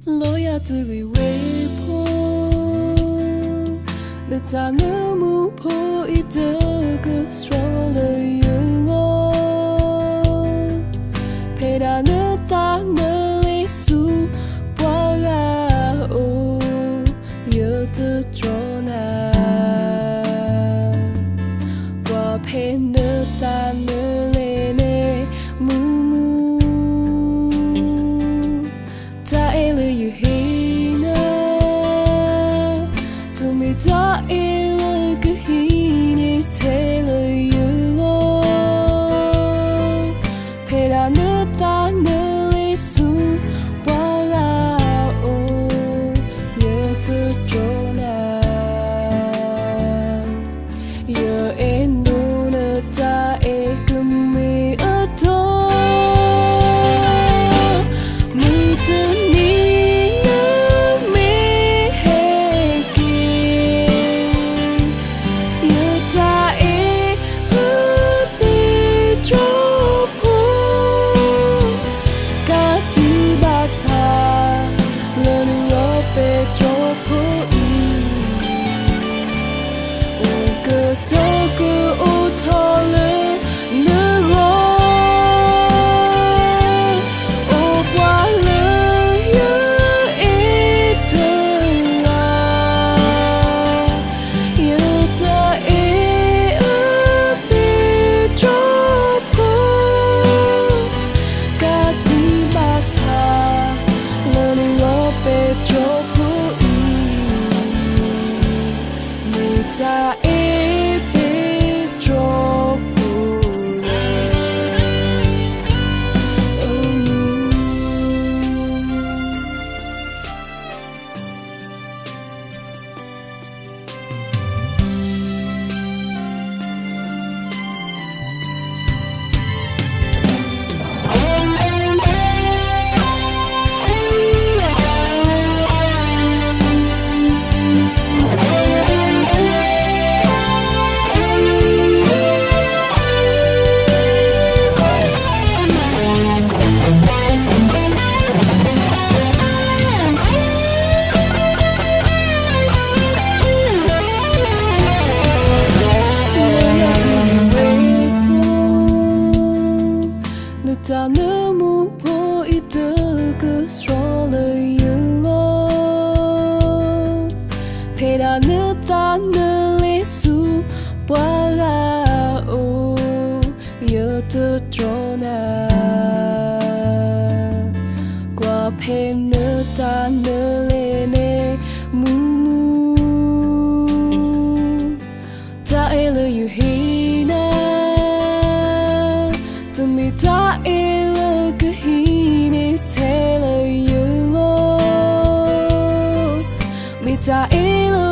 loya tu vi we po the tanu mu po I de ge strolle yo pera ne ta ne su wa ga o yo de trona wa pe ne ta ne le ne mu you hina to me ta ila kahini tele you pera ne ta ne su wala o ye to jona ye endo ne ta e kumi ato ta ne mu po I de ge strolle you pera ne ta ne su wala o yo te trona qua pe ne ta ne ne mu ta ele you hina to me ta ila kahini tele you mi ta ila